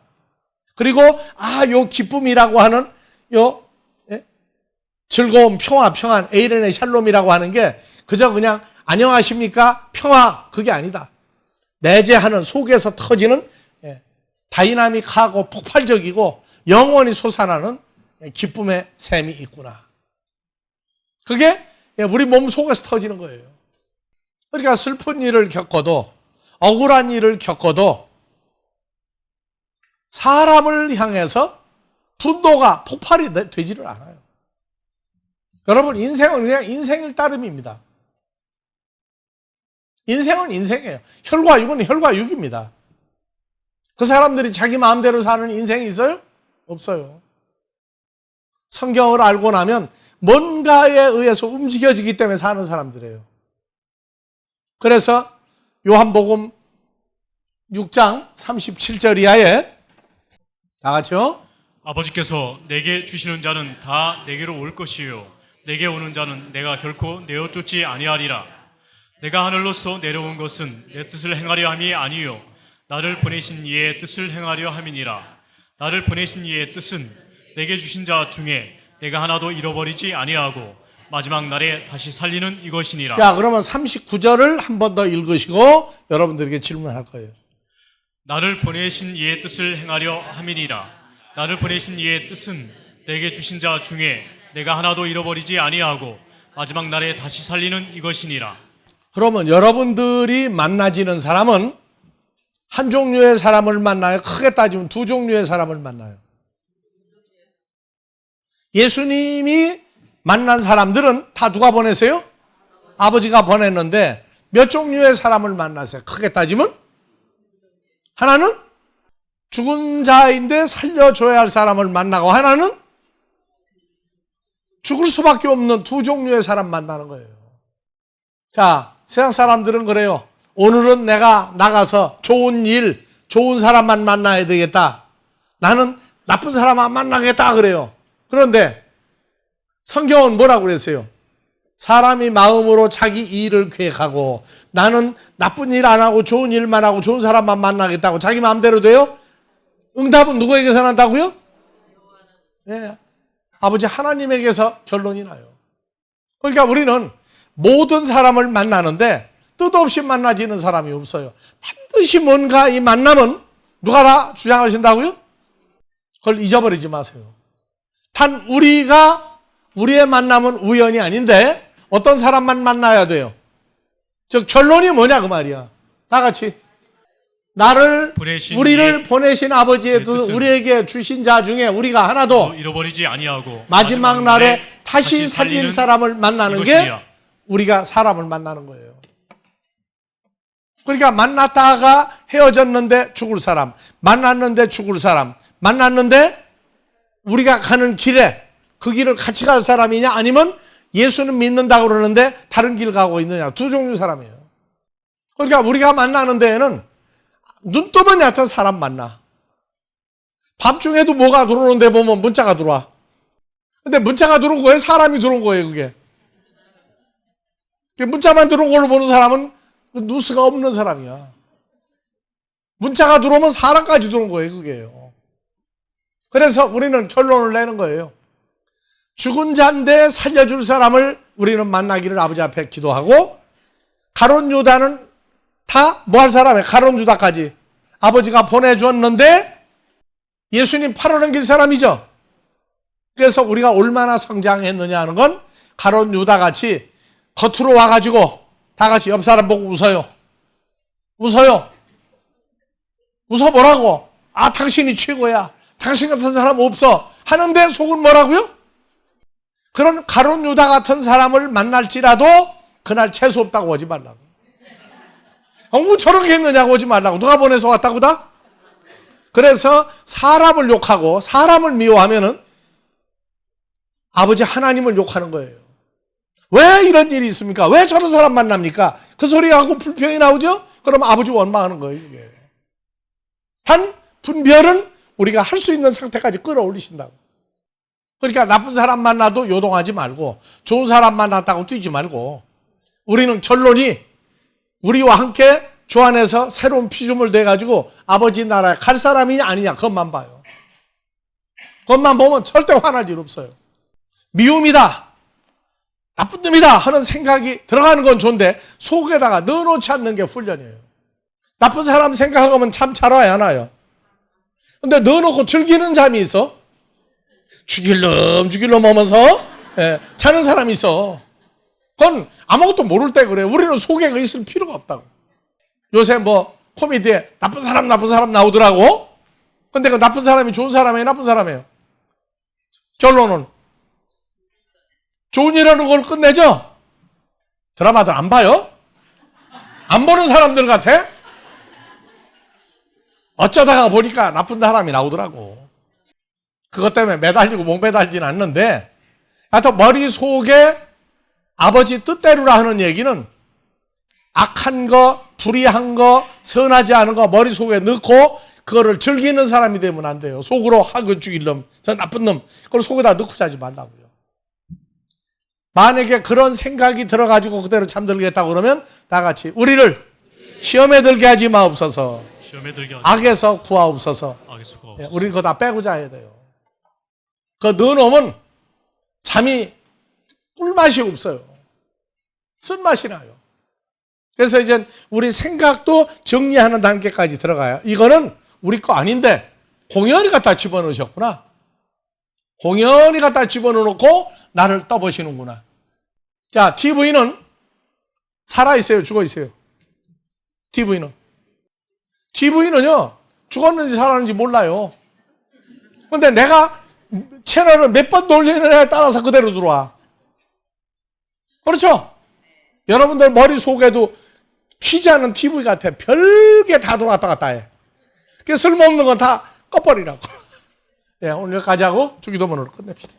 그리고, 요 기쁨이라고 하는 즐거움, 평안, 에이렌의 샬롬이라고 하는 게 그저 그냥 안녕하십니까? 평화, 그게 아니다. 내재하는 속에서 터지는 다이나믹하고 폭발적이고 영원히 솟아나는 기쁨의 샘이 있구나. 그게 우리 몸 속에서 터지는 거예요. 그러니까 슬픈 일을 겪어도 억울한 일을 겪어도 사람을 향해서 분노가 폭발이 되지를 않아요. 여러분 인생은 그냥 인생일 따름입니다. 인생은 인생이에요. 혈과육은 혈과육입니다. 그 사람들이 자기 마음대로 사는 인생이 있어요? 없어요. 성경을 알고 나면 뭔가에 의해서 움직여지기 때문에 사는 사람들이에요. 그래서 요한복음 6장 37절 이하에 다 같이요. 아버지께서 내게 주시는 자는 다 내게로 올 것이요 내게 오는 자는 내가 결코 내어 쫓지 아니하리라. 내가 하늘로서 내려온 것은 내 뜻을 행하려 함이 아니요 나를 보내신 이의 뜻을 행하려 함이니라. 나를 보내신 이의 뜻은 내게 주신 자 중에 내가 하나도 잃어버리지 아니하고 마지막 날에 다시 살리는 이것이니라. 야, 그러면 39절을 한 번 더 읽으시고 여러분들에게 질문할 거예요. 나를 보내신 이의 뜻을 행하려 함이니라. 나를 보내신 이의 뜻은 내게 주신 자 중에 내가 하나도 잃어버리지 아니하고 마지막 날에 다시 살리는 이것이니라. 그러면 여러분들이 만나지는 사람은 한 종류의 사람을 만나요? 크게 따지면 두 종류의 사람을 만나요. 예수님이 만난 사람들은 다 누가 보냈어요? 아버지가 보냈는데 몇 종류의 사람을 만났어요? 크게 따지면 하나는 죽은 자인데 살려줘야 할 사람을 만나고, 하나는 죽을 수밖에 없는 두 종류의 사람 만나는 거예요. 자, 세상 사람들은 그래요. 오늘은 내가 나가서 좋은 일, 좋은 사람만 만나야 되겠다. 나는 나쁜 사람 안 만나겠다 그래요. 그런데 성경은 뭐라고 그랬어요? 사람이 마음으로 자기 일을 계획하고 나는 나쁜 일 안 하고 좋은 일만 하고 좋은 사람만 만나겠다고 자기 마음대로 돼요? 응답은 누구에게서 난다고요? 네, 아버지 하나님에게서 결론이 나요. 그러니까 우리는 모든 사람을 만나는데 뜻없이 만나지는 사람이 없어요. 반드시 뭔가 이 만남은 누가 다 주장하신다고요? 그걸 잊어버리지 마세요. 단 우리의 만남은 우연이 아닌데 어떤 사람만 만나야 돼요. 즉 결론이 뭐냐 그 말이야. 다 같이 우리를 보내신 아버지의 뜻, 우리에게 주신 자 중에 우리가 하나도 잃어버리지 아니하고 마지막 날에 다시 살릴 사람을 만나는 게 이것이야. 우리가 사람을 만나는 거예요. 그러니까 만났다가 헤어졌는데 죽을 사람, 만났는데 죽을 사람, 만났는데 우리가 가는 길에 그 길을 같이 갈 사람이냐, 아니면 예수는 믿는다고 그러는데 다른 길 가고 있느냐, 두 종류 사람이에요. 그러니까 우리가 만나는 데에는 눈 뜨면 하여튼 사람 만나. 밤중에도 뭐가 들어오는데 보면 문자가 들어와. 근데 문자가 들어온 거예요? 사람이 들어온 거예요, 그게? 문자만 들어온 걸로 보는 사람은 누수가 없는 사람이야. 문자가 들어오면 사람까지 들어온 거예요, 그게요. 그래서 우리는 결론을 내는 거예요. 죽은 자인데 살려줄 사람을 우리는 만나기를 아버지 앞에 기도하고, 가룟 유다는 다 뭐 할 사람이에요? 가룟 유다까지 아버지가 보내주었는데 예수님 팔아넘길 사람이죠. 그래서 우리가 얼마나 성장했느냐 하는 건 가룟 유다같이 겉으로 와가지고 다 같이 옆 사람 보고 웃어요. 웃어보라고. 아, 당신이 최고야. 당신 같은 사람 없어. 하는데 속은 뭐라고요? 그런 가룟 유다 같은 사람을 만날지라도 그날 재수 없다고 오지 말라고. 뭐 저렇게 했느냐고 오지 말라고. 누가 보내서 왔다고 다? 그래서 사람을 욕하고 사람을 미워하면은 아버지 하나님을 욕하는 거예요. 왜 이런 일이 있습니까? 왜 저런 사람 만납니까? 그 소리하고 불평이 나오죠? 그럼 아버지 원망하는 거예요, 이게. 단 분별은 우리가 할 수 있는 상태까지 끌어올리신다고. 그러니까 나쁜 사람 만나도 요동하지 말고, 좋은 사람 만났다고 뛰지 말고, 우리는 결론이 우리와 함께 주 안에서 새로운 피조물 돼가지고 아버지 나라에 갈 사람이냐 아니냐 그것만 봐요. 그것만 보면 절대 화날 일 없어요. 미움이다, 나쁜 놈이다 하는 생각이 들어가는 건 좋은데 속에다가 넣어놓지 않는 게 훈련이에요. 나쁜 사람 생각하면 참 잘 와요, 안 와요? 근데 넣어놓고 즐기는 잠이 있어. 죽일놈 하면서 자는 사람이 있어. 그건 아무것도 모를 때 그래요. 우리는 속에 있을 필요가 없다고. 요새 뭐 코미디에 나쁜 사람 나오더라고. 근데 그 나쁜 사람이 좋은 사람이에요, 나쁜 사람이에요? 결론은 좋은 일하는 걸 끝내죠? 드라마들 안 봐요? 안 보는 사람들 같아? 어쩌다가 보니까 나쁜 사람이 나오더라고. 그것 때문에 매달리고 못 매달리진 않는데, 하여튼 머릿속에 아버지 뜻대로라 하는 얘기는 악한 거, 불의한 거, 선하지 않은 거 머릿속에 넣고 그거를 즐기는 사람이 되면 안 돼요. 속으로 하고 죽일 놈, 저 나쁜 놈, 그걸 속에다 넣고 자지 말라고요. 만약에 그런 생각이 들어가지고 그대로 잠들겠다고 그러면 다 같이 우리를 시험에 들게 하지 마옵소서. 악에서 구하옵소서. 우리는 그거 다 빼고 자야 돼요. 그거 넣어놓으면 잠이 꿀맛이 없어요. 쓴맛이 나요. 그래서 이제 우리 생각도 정리하는 단계까지 들어가요. 이거는 우리 거 아닌데 공연히 갖다 집어넣으셨구나. 공연히 갖다 집어넣고 나를 떠보시는구나. 자, TV는 살아있어요, 죽어있어요? TV는 TV는요, 죽었는지 살았는지 몰라요. 근데 내가 채널을 몇 번 돌리느냐에 따라서 그대로 들어와. 그렇죠? 여러분들 머릿속에도 키지 않은 TV 같아. 별게 다 들어왔다 갔다 해. 그 쓸모없는 건 다 꺼버리라고. 예, 오늘 여기까지 하고 주기도문으로 끝냅시다.